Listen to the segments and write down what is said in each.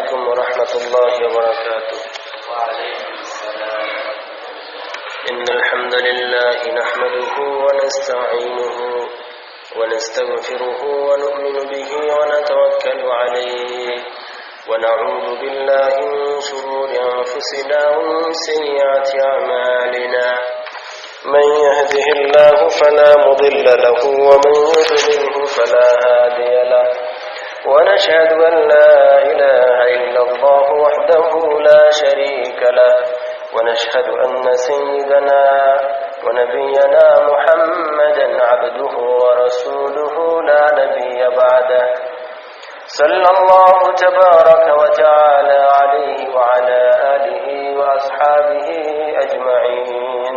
عليكم ورحمة الله وبركاته. وعليكم السلام. إن الحمد لله نحمده ونستعينه ونستغفره ونؤمن به ونتوكل عليه ونعوذ بالله من شرور أنفسنا ومن سيئات أعمالنا. من يهده الله فلا مضل له ومن يضلله فلا هادي له. ونشهد أن لا إله إلا الله وحده لا شريك له. ونشهد أن سيدنا ونبينا محمدا عبده ورسوله لا نبي بعده. صلى الله تبارك وتعالى عليه وعلى آله وأصحابه أجمعين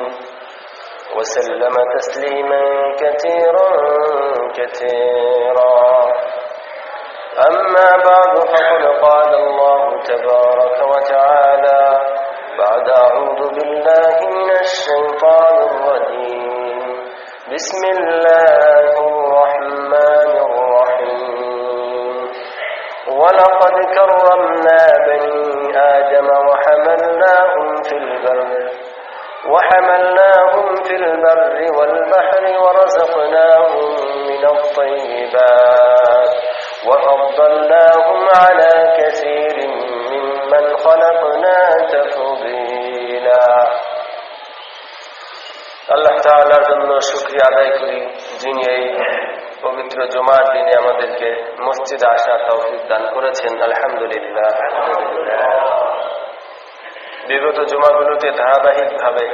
وسلم تسليما كثيرا كثيرا. أما بعد فقد قال الله تبارك وتعالى بعد أعوذ بالله من الشيطان الرجيم. بسم الله الرحمن الرحيم. ولقد كرمنا بني آدم وحملناهم في البر والبحر ورزقناهم من الطيبات وفضلناهم على كثير ممن خلقنا تفضيلا. আল্লাহ তাআলার জন্য শুকরিয়া আদায় করি, যিনি এই পবিত্র জুমার দিনে আমাদেরকে মসজিদে আসার তৌফিক দান করেছেন। আলহামদুলিল্লাহ। বিগত জুমাগুলোতে ধারাবাহিকভাবে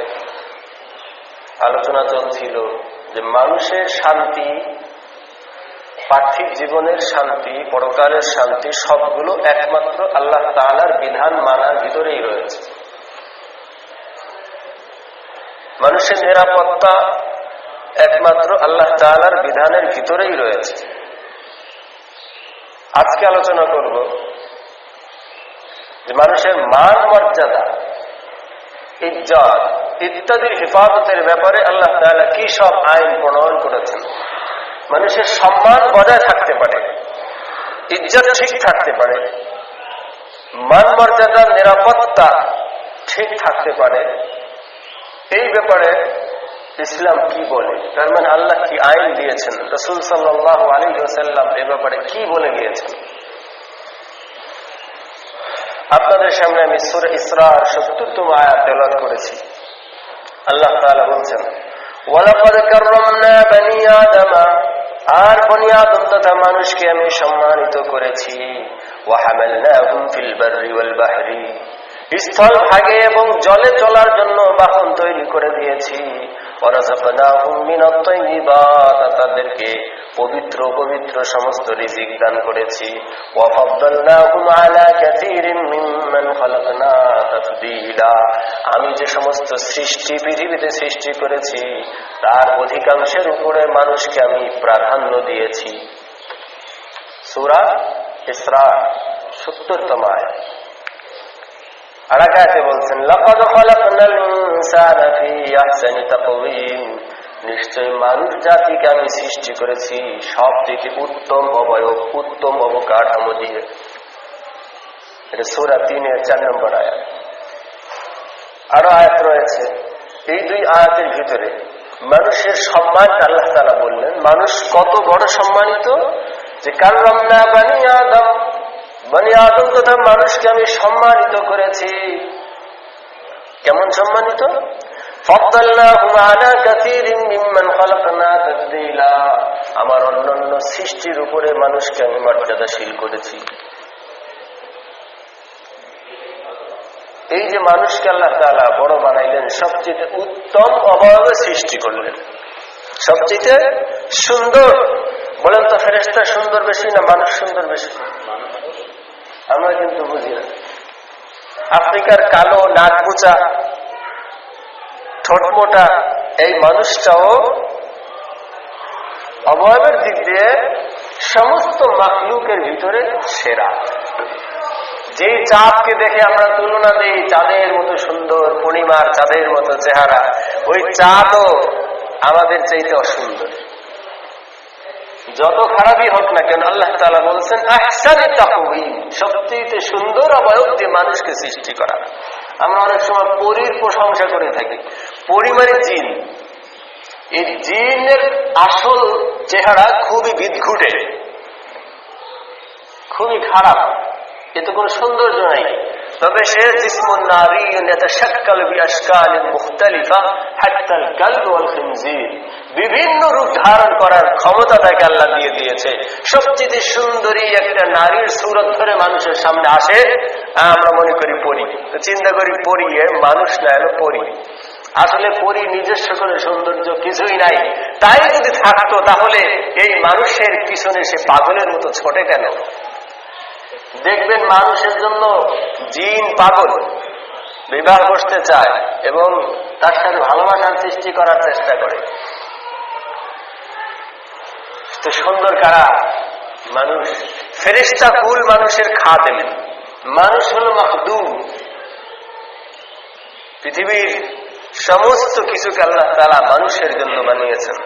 আলোচনা চলছিল যে মানুষের শান্তি, পার্থিব জীবনের শান্তি, পরকালের শান্তি সবগুলো একমাত্র আল্লাহ তাআলার বিধান মানার ভিতরেই রয়েছে। মানুষের নিরাপত্তা একমাত্র আল্লাহ তাআলার বিধানের ভিতরেই রয়েছে। আজকে আলোচনা করব যে মানুষের মান মর্যাদা, ইজ্জত ইত্যাদির হেফাজতের ব্যাপারে আল্লাহ তাআলা কি সব আইন প্রণয়ন করেছেন। মানুষের সম্মান বজায় থাকতে পারে, ইজ্জত ঠিক থাকতে পারে, মান মর্যাদার নিরাপত্তা ঠিক থাকতে পারে, এই ব্যাপারে ইসলাম কি বলে, তার মানে আল্লাহ কি আইন দিয়েছেন, রাসূল সাল্লাল্লাহু আলাইহি ওয়াসাল্লাম এই ব্যাপারে কি বলে গিয়েছেন। আপনাদের সামনে আমি সূরা ইসরার ৭০তম আয়াত তেলাওয়াত করেছি। আল্লাহ তাআলা বলছেন, ওয়ালাকাদ কাররামনা বনি আদম, আর বনি আদম তথা মানুষকে আমি সম্মানিত করেছি। ওয়া হামালনাহুম ফিল বাররি ওয়াল বাহরি, স্থল ভাগে এবং জলে চলার জন্য বাহন তৈরি করে দিয়েছি। ওয়া রাযাকনাহুম মিনাত তাইয়্যিবাত, তাদেরকে পবিত্র পবিত্র সমস্ত রিজিক দান করেছি। ওয়া ফাদ্দালনাহুম আলা কাসীরিন মিম্মান খালাকনা তাফদীলা, আমি যে সমস্ত সৃষ্টি পৃথিবীতে সৃষ্টি করেছি তার অধিকাংশের উপরে মানুষকে আমি প্রাধান্য দিয়েছি। সূরা ইসরা ৭০তম আয়াত। আর আয়াতে বলছেন, লাকাদ খালাকনাল ইনসানা ফি আহসানি তাকওয়িম, নিশ্চয় মানুষ জাতিকে আমি সৃষ্টি করেছি সব থেকে উত্তম অবয়ব, উত্তম অবকাঠামো দিয়ে। এটা সূরা ৩-এর ৪ নম্বর আয়াত। আরো আয়াত রয়েছে। এই দুই আয়াতের ভিতরে মানুষের সম্মান আল্লাহ তাআলা বললেন। মানুষ কত বড় সম্মানিত, যে কাররামনা বনি আদম, বনি আদম তথা মানুষকে আমি সম্মানিত করেছি। কেমন সম্মানিত? ফাদ্দালনাহুম আলা কাসীরিন মিম্মান খালাকনা তাফদীলা, আমার অন্যান্য সৃষ্টির উপরে মানুষকে আমি মর্যাদাশীল করেছি। এই যে মানুষকে আল্লাহ তাআলা বড় বানাইলেন, সবচেয়ে উত্তম অবয়বে সৃষ্টি করলেন, সবচেয়ে সুন্দর। বলেন তো, ফেরেশতা সুন্দর বেশি না মানুষ সুন্দর বেশি? আমরা কিন্তু বুঝি না। আফ্রিকার কালো, নাক বোঁচা, ঠোঁট মোটা এই মানুষটাও অবয়বের দিক দিয়ে সমস্ত মাখলুকের ভিতরে সেরা। যে চাঁদকে দেখে আমরা তুলনা দিই চাঁদের মতো সুন্দর, পূর্ণিমার চাঁদের মতো চেহারা, ওই চাঁদও আমাদের চাইতে অসুন্দর। যত খারাপই হোক না কেন আল্লাহ তাআলা বলছেন আহসানি তাকওয়িম, সবচেয়ে সুন্দর অবয়ব দিয়ে মানুষকে সৃষ্টি করা। আমরা অনেক সময় পরীর প্রশংসা করে থাকি। পরী মানে জিন। এই জিনের আসল চেহারা খুবই বিদঘুটে, খুবই খারাপ, এতে কোনো সৌন্দর্য নাই। তবে সে জিসমুন নারিয়্যুন ইয়াতাশাক্কালু বিআশকালিন মুখতালিফা হাত্তাল কালব ওয়াল খিনজির, বিভিন্ন রূপ ধারণ করার ক্ষমতা তাকে আল্লাহ দিয়ে দিয়েছে। সবচেয়ে সুন্দরী একটা নারীর সূরত ধরে মানুষের সামনে আসে, আমরা মনে করি পরী। তো চিন্তা করি পরী মানুষ না, এলো পরী। আসলে পরী নিজস্ব কোনো সৌন্দর্য কিছুই নাই। তাই যদি থাকতো তাহলে এই মানুষের পিছনে সে পাগলের মতো ছোটে কেন? দেখবেন মানুষের জন্য জিন পাগল, বিবাহ করতে চায় এবং তার সাথে ভালোবাসার সৃষ্টি করার চেষ্টা করে। তো সুন্দর কারা? মানুষ। ফেরেশতা কুল মানুষের খাদেম, মানুষ হলো মাখদুম। পৃথিবীর সমস্ত কিছুকে আল্লাহ তাআলা মানুষের জন্য বানিয়েছেন।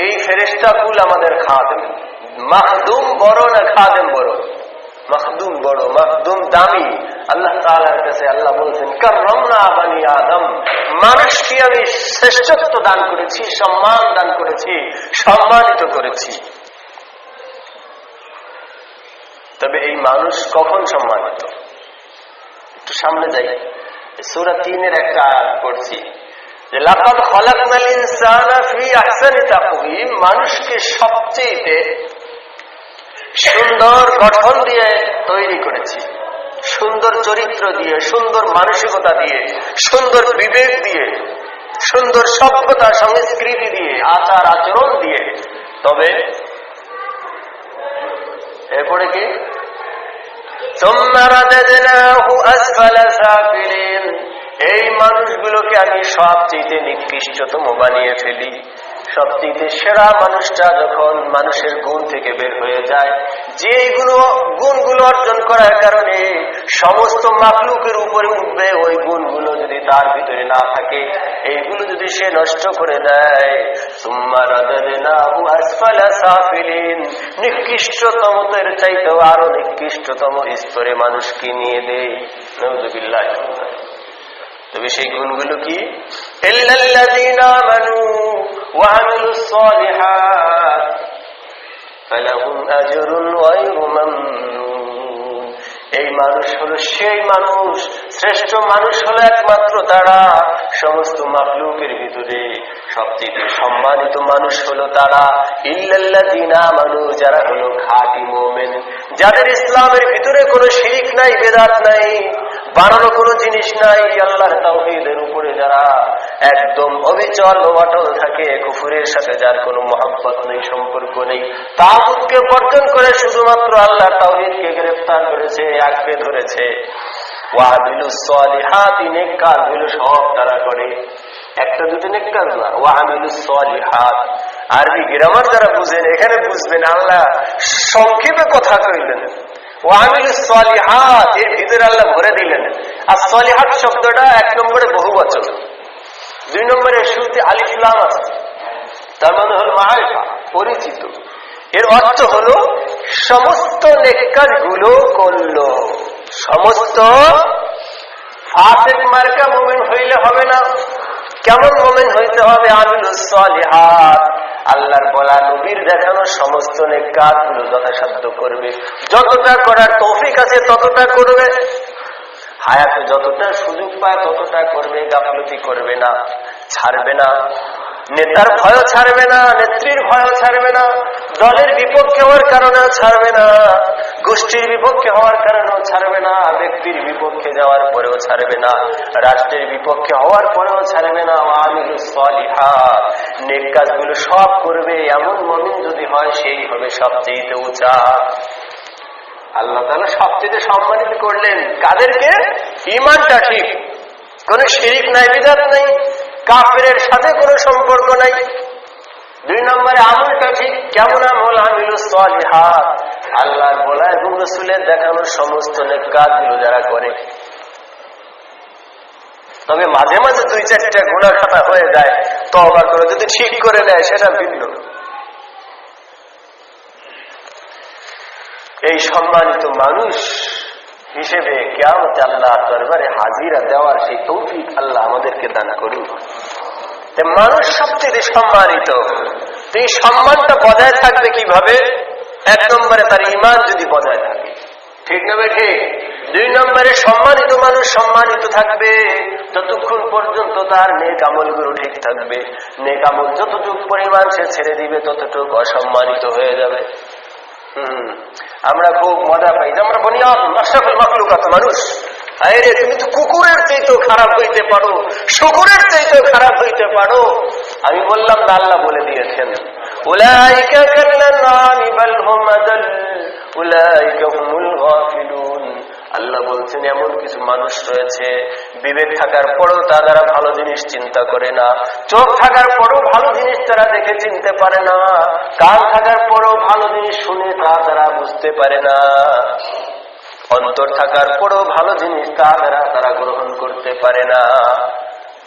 এই ফেরেশতা কুল আমাদের খাদেম। মাখদুম বড় না খাদেম বড়? মাখদুম বড়, মাখদুম দামি। আল্লাহ তাআলার কাছে আল্লাহ বলছেন কাররামনা বানি আদম, মানুষকে আমি শ্রেষ্ঠত্ব দান করেছি, সম্মান দান করেছি, সম্মানিত করেছি। তবে এই মানুষ কখন সম্মানিত? একটু সামনে যাই, সূরা ৩-এর একটা আয়াত পড়ছি যে লাকাদ খালাকনাল ইনসানা ফি আহসানি তাকওয়িম, মানুষকে সবচেয়ে সুন্দর গঠন দিয়ে তৈরি করেছি, সুন্দর চরিত্র দিয়ে, সুন্দর মানসিকতা দিয়ে, সুন্দর বিবেক দিয়ে, সুন্দর সভ্যতা সংস্কৃতি দিয়ে, আচার আচরণ দিয়ে। তবে এরপরে কি? সুম্মা রাদাদনাহু আসফালা সাফিলিন, এই মানুষগুলোকে আমি সবচেয়ে নিকৃষ্টতম বানিয়ে ফেলি। সবচেয়ে সেরা মানুষটা যখন মানুষের গুণ থেকে বের হয়ে যায়, যে গুণগুলো অর্জন করার কারণে সমস্ত মাখলুকের উপরে উঠবে, ওই গুণগুলো যদি তার ভিতরে না থাকে, এইগুলো যদি সে নষ্ট করে দেয়, সুম্মা রাদাদনাহু আসফালা সাফিলিন, নিকৃষ্টতমদের চাইতেও আরো নিকৃষ্টতম স্তরে মানুষকে নিয়ে দেয়। নাউযুবিল্লাহ। তবে সেই গুণগুলো কি? ইল্লাল্লাযীনা আমানু ওয়া আমিলুস সালিহাত ফালাহুম আজরুন গায়রু মামনুন। এই মানুষ হলো সেই মানুষ, শ্রেষ্ঠ মানুষ হলো একমাত্র তারা, সমস্ত মাখলুকের ভিতরে সবচেয়ে সম্মানিত মানুষ হলো তারা। ইল্লাল্লাযীনা আমানু, যারা হলো খাঁটি মুমিন, যাদের ইসলামের ভিতরে কোনো শিরিক নাই, বেদাত নাই, বানানো কোনো জিনিস নাই, আল্লাহর তাওহীদের উপরে যারা একদম অবিচল ও অটল থাকে, কুফরের সাথে যার কোনো মহব্বত নেই, সম্পর্ক নেই, তাগুতকে বর্জন করে শুধুমাত্র আল্লাহর তাওহীদকে গ্রেফতার করেছে, আঁকড়ে ধরেছে। ওয়া আমিলুস সালিহাত, নেক কাজগুলো সব তারা করে, একটা দুটো নেক কাজ না। ওয়া আমিলুস সালিহাত, আরবি গ্রামার যারা বুঝেন এখানে বুঝবেন, আল্লাহ সংক্ষেপে কথা কইলেন। ওয়া আমিলুস সালিহাত, এর ভিতরে আল্লাহ ভরে দিলেন। আর সালিহাত শব্দটা ১ নম্বরে বহুবচন, ২ নম্বরে শুরুতে আলিফ লাম আছে, তার মানে হলো মারিফা, পরিচিত। এর অর্থ হলো সমস্ত নেক কাজগুলো করলো। সমস্ত ফাসিক মার্কা মুমিন হইলে হবে না। কেমন মুমিন হইতে হবে? আমিলুস সালিহাত, আল্লাহর বলা নবীর দেখানো সমস্ত নেক কাজগুলো যথাসাধ্য করবে, যতটা করার তৌফিক আছে ততটা করবে, হায়াতে যতটা সুযোগ পায় ততটা করবে, গাফলতি করবে না, ছাড়বে না। নেতার ভয়ও ছাড়বে না, নেত্রীর ভয়ও ছাড়বে না, দলের বিপক্ষে হওয়ার কারণেও ছাড়বে না, গোষ্ঠীর বিপক্ষে হওয়ার কারণেও ছাড়বে না, ব্যক্তির বিপক্ষে যাওয়ার পরেও ছাড়বে না, রাষ্ট্রের বিপক্ষে হওয়ার পরেও ছাড়বে না। আমিলুস সালিহাত, নেক কাজগুলো সব করবে। এমন মুমিন যদি হয়, সেই হবে সবচেয়ে উঁচা। আল্লাহ তাআলা সবচেয়ে সম্মানিত করলেন কাদেরকে? ঈমানটা ঠিক, কোন শিরিক নাই, বিদআত নাই, কাফেরের সাথে কোনো সম্পর্ক নাই। ২ নম্বরে আমলটা ঠিক। কেমন আমল? আমিলুস সালিহাত, আল্লাহর বলা এবং রাসূলের দেখানো সমস্ত নেক কাজগুলো যারা করে। তবে মাঝে মাঝে ২-৪টা গুনাহ খাতা হয়ে যায়, তওবা করে যদি ঠিক করে নেয় সেটা ভিন্ন। এই সম্মানিত মানুষ হিসেবে কিয়ামতে আল্লাহ দরবারে হাজিরা দেওয়ার সেই তৌফিক আল্লাহ আমাদেরকে দান করুন। মানুষ সবচেয়ে সম্মানিত, এই সম্মানটা বজায় থাকবে কিভাবে? এক নম্বরে তার ঈমান যদি বজায় থাকে, ঠিক না বেঠে? দুই নম্বরে সম্মানিত মানুষ সম্মানিত থাকবে যতক্ষণ পর্যন্ত তার নেক আমলগুলো ঠিক থাকবে। নেক আমল যতটুকু পরিমাণ সে ছেড়ে দিবে ততটুকু অসম্মানিত হয়ে যাবে। আমরা খুব মজা পাই যে আমরা বলি আশরাফুল মাখলুকাত মানুষ, আরে তুমি তো কুকুরের চাইতেও খারাপ হইতে পারো, শুকুরের চাইতেও খারাপ হইতে পারো। আমি বললাম না, আল্লাহ বলে দিয়েছেন উলাইকা কাল্লানামি বাল হুম আদাল উলাইকা হুমুল গাফিলুন। আল্লাহ বলছেন এমন কিছু মানুষ রয়েছে বিবেক থাকার পরেও তারা ভালো জিনিস চিন্তা করে না, চোখ থাকার পরেও ভালো জিনিস তারা দেখে চিনতে পারে না, কান থাকার পরেও ভালো জিনিস শুনে তারা বুঝতে পারে না, অন্তর থাকার পরেও ভালো জিনিস তারা গ্রহণ করতে পারে না।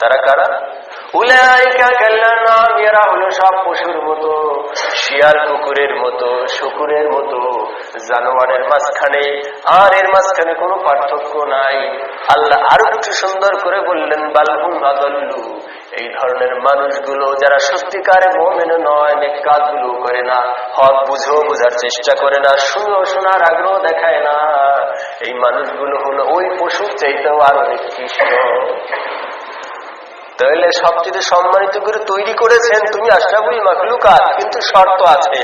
তারা কারা? উলাইকা কাল্লানাম, এরা হলো সব পশুর মতো, শিয়াল কুকুরের মতো, শুকুরের মতো, জানোয়ারের মাঝখানে আর এর মাঝখানে কোনো পার্থক্য নাই। আল্লাহ আরো একটু সুন্দর করে বললেন বালহুম আদাল্লু, এই ধরনের মানুষগুলো যারা সত্যিকারে মুমিন নয়, নেক কাজগুলো করে না, হক বোঝার চেষ্টা করে না, শোনার আগ্রহ দেখায় না, এই মানুষগুলো হলো ওই পশুর চাইতেও আরো নিকৃষ্ট। তাহলে সবচেয়ে সম্মানিত করে তৈরি করেছেন তুমি আশরাফুল মাখলুকাত, কিন্তু শর্ত আছে।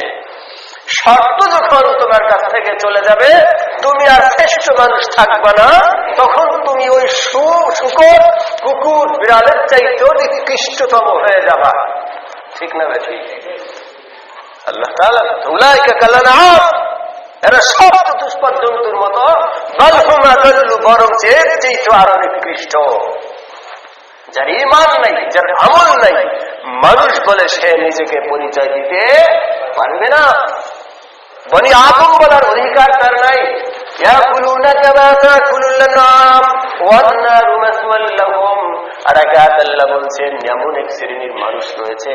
শর্ত যখন তোমার কাছ থেকে চলে যাবে, তুমি আর শ্রেষ্ঠ মানুষ থাকবে না, তখন তুমি ওই শুকর কুকুর বিড়ালের চাইতেও নিকৃষ্টতম হয়ে যাবা, ঠিক না ভাই? আল্লাহ তাআলা উলাইকা কাল্লানাম, এরা সব চতুষ্পদ জন্তুর মতো, বাল হুম আদাল্লু, বরং এর চাইতেও আরো নিকৃষ্ট। যার ঈমান নাই, যার আমল নাই, মানুষ বলে সে নিজেকে পরিচয় দিতে পারবে না। বনি আদম বলার অধিকার তার নাই। ইয়াকুলুনা কামা তাকুলুল আনআম ওয়ান নারু মাসওয়াল লাহুম। আর আল্লাহ বলছেন এমন এক শ্রেণীর মানুষ রয়েছে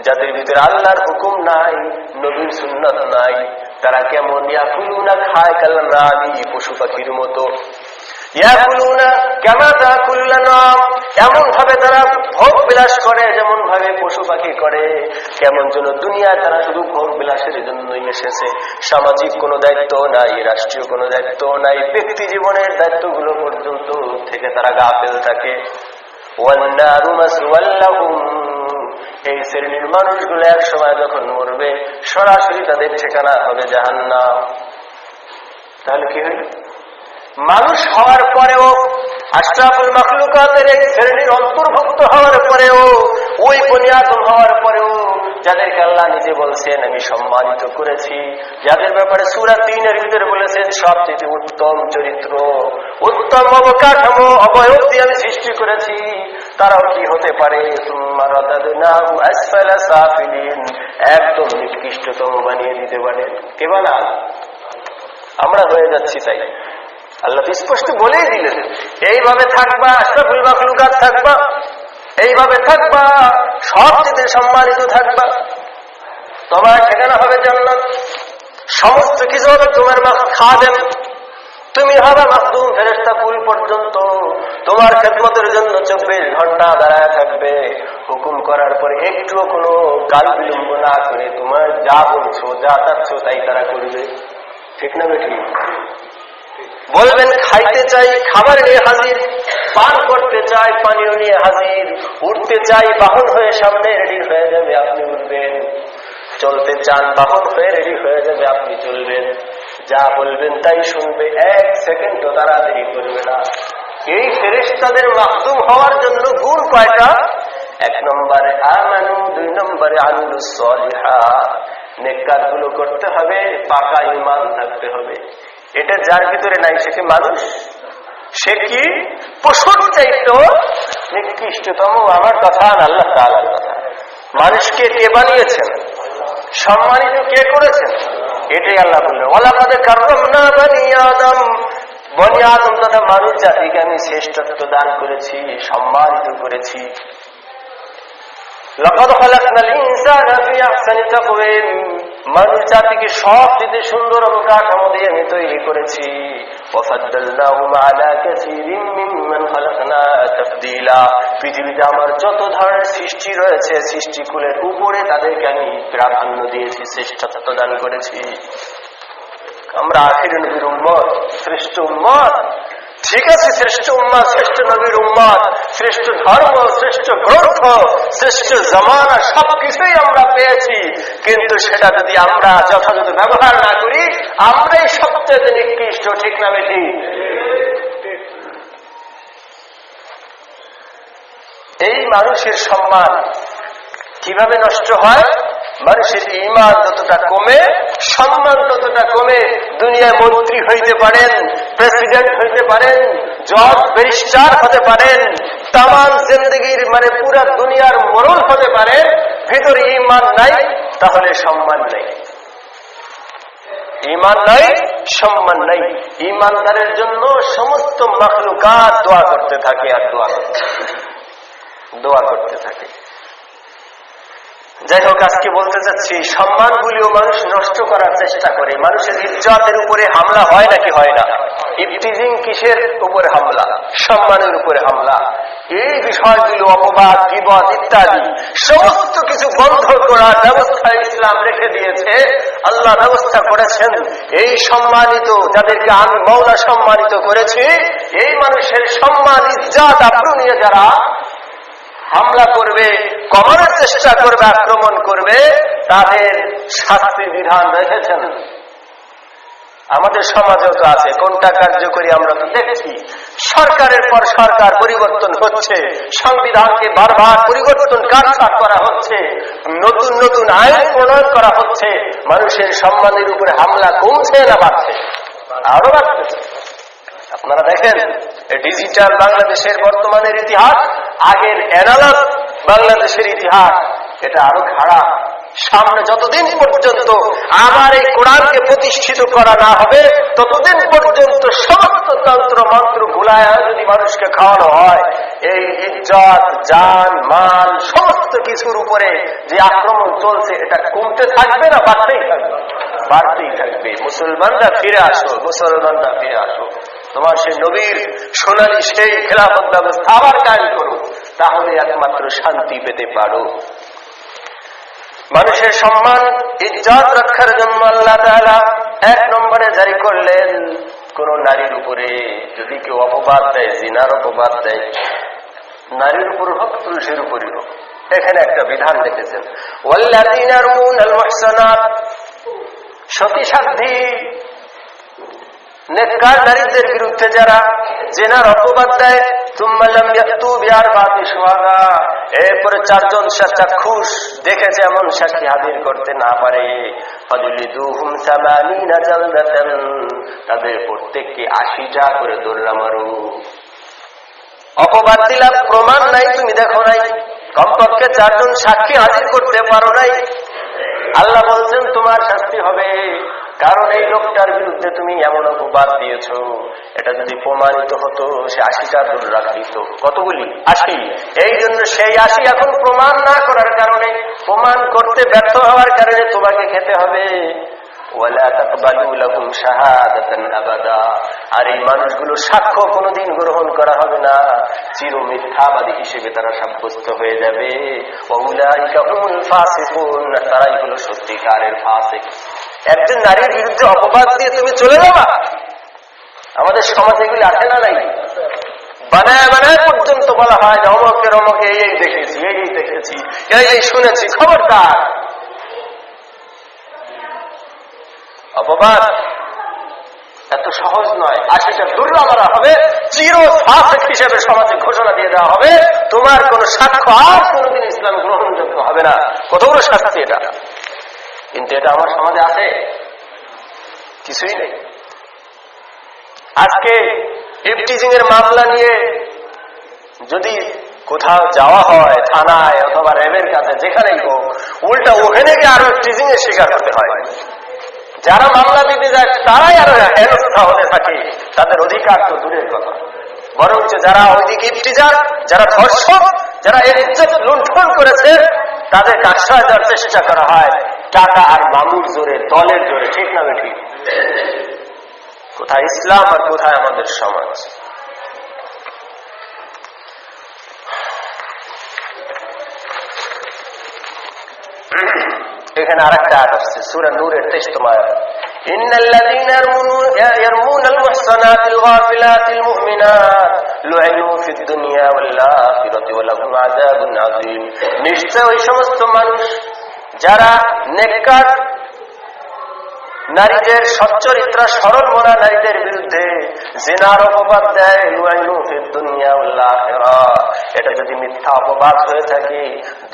যাদের ভিতরে আল্লাহর হুকুম নাই, নবীর সুন্নাত নাই। তারা কেমন? ইয়াকুলুনা, খায় কাল্লানামি, পশু পাখির মতো। ইয়াকুলুনা কামা তাকুলুল আনআম, এমন ভাবে তারা ভোগ বিলাস করে যেমন ভাবে পশু পাখি করে। কেমন যেন দুনিয়ায় তারা শুধু ভোগ বিলাসের জন্যই এসেছে, সামাজিক কোনো দায়িত্ব নাই, রাষ্ট্রীয় কোনো দায়িত্ব নাই, ব্যক্তি জীবনের দায়িত্বগুলো পর্যন্ত থেকে তারা গাফেল থাকে। ওয়ান নারু মাসওয়াল লাহুম, এই শ্রেণীর মানুষগুলো এক সময় যখন মরবে সরাসরি তাদের ঠিকানা হবে জাহান্নাম। তাহলে কি হইল? মানুষ হওয়ার পরেও, আশরাফুল মাখলুকাতের এই শ্রেণীর অন্তর্ভুক্ত হওয়ার পরেও, ওই বনি আদম হওয়ার পরেও, যাদেরকে আল্লাহ নিজে বলছেন আমি সম্মানিত করেছি, যাদের ব্যাপারে সূরা ৩-এর ভিতরে বলেছেন সবচেয়ে উত্তম চরিত্র, উত্তম অবকাঠামো, অবয়ব দিয়ে আমি সৃষ্টি করেছি, তারাও কি হতে পারে? সুম্মা রাদাদনাহু আসফালা সাফিলিন, একদম নিকৃষ্টতম বানিয়ে দিতে পারে। কে বানান? আমরা হয়ে যাচ্ছি তাই। আল্লাহ স্পষ্ট বলেই দিলেন এইভাবে থাকবা, আশরাফুল মাখলুকাত থাকবা, এইভাবে থাকবা, সবচেয়ে সম্মানিত থাকবা, তোমার ঠিকানা হবে জান্নাত। সমস্ত কিছু হবে তোমার খাদেম, তুমি হবে মাখদুম, ফেরেশতা কুল পর্যন্ত তোমার খেদমতের জন্য 24 ঘন্টা দাঁড়ায় থাকবে। হুকুম করার পরে একটুও কোনো কাল বিলম্ব না করে তোমার যা বলছো, যা চাচ্ছ তাই তারা করবে, ঠিক না বেঠি? বলবেন খাইতে চাই, খাবার নিয়ে হাজির, পান করতে চাই, পানীয় নিয়ে হাজির, উঠতে চাই, বাহন হয়ে সামনে রেডি হয়ে যাবে, আপনি উঠবেন, চলতে চান, বাহন হয়ে রেডি হয়ে যাবে, আপনি চলবেন, যা বলবেন তাই শুনবে, এক সেকেন্ডও তারা দেরি করবে না। এই ফেরেশতাদের মাখদুম হওয়ার জন্য গুণ কয়টা? 1 নম্বরে আমানু, 2 নম্বরে আমিলুস সলিহাত, নেক কাজগুলো করতে হবে, পাকা ঈমান থাকতে হবে। এটা যার ভিতরে নাই সে কি মানুষ? সে কি পশুর চাইতেও নিকৃষ্টতম? আমার কথা না, আল্লাহ তাআলার কথা। মানুষকে কে বানিয়েছেন? সম্মানিত কে করেছেন? এটাই আল্লাহ বললেন ওয়ালাকাদ কাররামনা বনি আদম, বনি আদম তথা মানুষ জাতিকে আমি শ্রেষ্ঠত্ব দান করেছি, সম্মানিত করেছি। লাকাদ খালাকনাল ইনসানা ফি আহসানি তাকওয়িম, মানুষ জাতিকে সবচেয়ে সুন্দর অবকাঠামো দিয়ে আমি তৈরি করেছি। পৃথিবীতে আমার যত ধরনের সৃষ্টি রয়েছে সৃষ্টিকুলের উপরে তাদেরকে আমি প্রাধান্য দিয়েছি, শ্রেষ্ঠত্ব দান করেছি। আমরা আখির নবীর উম্মত, শ্রেষ্ঠ উম্মত, ঠিক আছে, শ্রেষ্ঠ উম্মত, শ্রেষ্ঠ নবীর উম্মত, শ্রেষ্ঠ ধর্ম, শ্রেষ্ঠ গ্রন্থ, শ্রেষ্ঠ জামানা সবকিছুই আমরা পেয়েছি, কিন্তু সেটা যদি আমরা যথাযথ ব্যবহার না করি আমরাই সবচেয়ে নিকৃষ্ট, ঠিক না বেশি? এই মানুষের সম্মান কিভাবে নষ্ট হয়? মানুষের ঈমান যতটা কমে সম্মান ততটা কমে। দুনিয়ায় মন্ত্রী হইতে পারেন, প্রেসিডেন্ট হইতে পারেন, জজ ব্যারিস্টার হতে পারেন, তামাম জিন্দেগির পুরা দুনিয়ার মোড়ল হতে পারেন, ভিতরে ঈমান নাই, তাহলে সম্মান নেই। ঈমান নাই, সম্মান নাই। ঈমানদারের জন্য সমস্ত মাখলুকাত দোয়া করতে থাকে আর দোয়া করতে থাকে। যাই হোক, আজকে বলতে চাচ্ছি, সম্মানগুলিও মানুষ নষ্ট করার চেষ্টা করে। মানুষের ইজ্জতের উপরে হামলা হয় নাকি হয় না? ইফতিজিং কিসের উপরে হামলা? সম্মানের উপরে হামলা। এই বিষয়গুলো, অপবাদ, গীবত ইত্যাদি সমস্ত কিছু বন্ধ করার ব্যবস্থা ইসলাম রেখে দিয়েছে। আল্লাহ ব্যবস্থা করেছেন এই সম্মানিত, যাদেরকে আমি মওলা সম্মানিত করেছি, এই মানুষের সম্মান ইজ্জত আবরু নিয়ে যারা হামলা করবে, কমানোর চেষ্টা করবে, আক্রমণ করবে, তাদের শাস্তি বিধান রেখেছেন। আমাদের সমাজেও তো আছে, কোনটা কার্যকরী আমরা তো দেখছি। সরকারের পর সরকার পরিবর্তন হচ্ছে, সংবিধানকে বারবার পরিবর্তন কাটছাট করা হচ্ছে, নতুন নতুন আইন প্রণয়ন করা হচ্ছে। মানুষের সম্মানের উপরে হামলা কমছে না বাড়ছে? আরো বাড়তেছে। আপনারা দেখেন, ডিজিটাল বাংলাদেশের বর্তমানের ইতিহাস, আগের অ্যানালগ বাংলাদেশের ইতিহাস, এটা আরো খারাপ। সামনে যতদিন পর্যন্ত আমার এই কোরআনকে প্রতিষ্ঠিত করা না হবে, ততদিন পর্যন্ত সমস্ত তন্ত্র মন্ত্র ভুলায় যদি মানুষকে খাওয়ানো হয়, এই ইজ্জত, জান, মাল সমস্ত কিছুর উপরে যে আক্রমণ চলছে, এটা কমতে থাকবে না বাড়তেই থাকবে? বাড়তেই থাকবে। মুসলমানরা ফিরে আসো, মুসলমানরা ফিরে আসো, তোমার সেই নবীর সোনালী সেই খেলাফত ব্যবস্থা আবার কায়েম করো, তাহলে একমাত্র শান্তি পেতে পারো। মানুষের সম্মান ইজ্জত রক্ষার জন্য আল্লাহ তাআলা 1 নম্বরে জারি করলেন, কোন নারীর উপরে যদি কেউ অপবাদ দেয়, জিনার অপবাদ দেয়, নারীর উপর হোক পুরুষের উপরই হোক, এখানে একটা বিধান রেখেছেন, ওয়াল্লাযীনা ইয়ারমুনাল মুহসানাত, সতী সাধ্বী নেককার নারীদের বিরুদ্ধে যারা জিনার অপবাদ দেয়, সুম্মা লাম ইয়াতু বিআরবাতি শুহাদা, এরপরে 4 জন চাক্ষুষ দেখেছে এমন সাক্ষী হাজির করতে না পারে, ফাজলিদুহুম 80 জালদাতান, তাদের প্রত্যেককে 80টা করে দোররা মারো। অপবাদ দিলাম, প্রমাণ নাই, তুমি দেখো নাই, কমপক্ষে 4 জন সাক্ষী হাজির করতে পারো নাই, আল্লাহ বলছেন তোমার শাস্তি হবে। কারণ এই লোকটার বিরুদ্ধে তুমি এমন অপবাদ দিয়েছ, এটা যদি প্রমাণিত হতো সে 80টা দোররা দিত। কতগুলি? 80। এই জন্য সেই 80 এখন প্রমাণ না করার কারণে, প্রমাণ করতে ব্যর্থ হওয়ার কারণে তোমাকে খেতে হবে। ওয়ালা তাকবালু লাহুম শাহাদাতান আবাদা, আর এই মানুষগুলো সাক্ষ্য কোনোদিন গ্রহণ করা হবে না, চির মিথ্যাবাদী হিসেবে তারা সাব্যস্ত হয়ে যাবে। ওয়াউলাইকা হুমুল ফাসিকুন, তারাই হলো সত্যিকারের ফাসিক। একজন নারীর বিরুদ্ধে অপবাদ দিয়ে তুমি চলে যাবা? আমাদের সমাজে এগুলি আছে না নাই? বানায় বানায় পর্যন্ত বলা হয় যে অমকের অমকে এই দেখেছি, এই দেখেছি, এই শুনেছি। খবরদার, অপবাদ এত সহজ নয়। 80টা দোররা মারা হবে, চির ফাসিক হিসেবে সমাজে ঘোষণা দিয়ে দেওয়া হবে, তোমার কোন সাক্ষ্য আর কোনদিন ইসলাম গ্রহণযোগ্য হবে না। কত বড় শাস্তি এটা! কিন্তু এটা আমার সমাজে আছে? কিছুই নেই। আজকে ইফটিজিং এর মামলা নিয়ে যদি কোথাও যাওয়া হয়, থানায় অথবা র্যাবের কাছে, যেখানেই হোক, উল্টা ওখানে গিয়ে আরো ইফটিজিং এর শিকার হতে হয়। যারা মামলা দিতে যায় তারাই আরো হেনস্থা হতে থাকে, তাদের অধিকার তো দূরের কথা, বরঞ্চ যারা ওইদিকে ইফতিজার, যারা ধর্ষক, যারা এর ইজ্জত লুণ্ঠন করেছে, তাদেরকে আশ্রয় দেওয়ার চেষ্টা করা হয়। টাকা আর মামুর জোরে, দলের জোরে, ঠিক না ঠিক? কোথায় ইসলাম আর কোথায় আমাদের সমাজ? এখানে আরেকটা আয়াত আসছে সূরা নূরের 23তম আয়াত, ইন্নাল্লাযীনা ইয়ারমুনাল মুহসানাতিল গাফিলাতিল মুমিনাত লুইনু ফিদ দুনিয়া ওয়াল আখিরাতি ওয়া লাহুম আযাবুন আযীম। নিশ্চয় ওই সমস্ত মানুষ যারা নেককার নারীদের, সচ্চরিত্রা সরল মনা নারীদের বিরুদ্ধে জিনার অপবাদ দেয়, লুইনু ফিদ দুনিয়া ওয়াল আখিরাহ, এটা যদি মিথ্যা অপবাদ হয়ে থাকে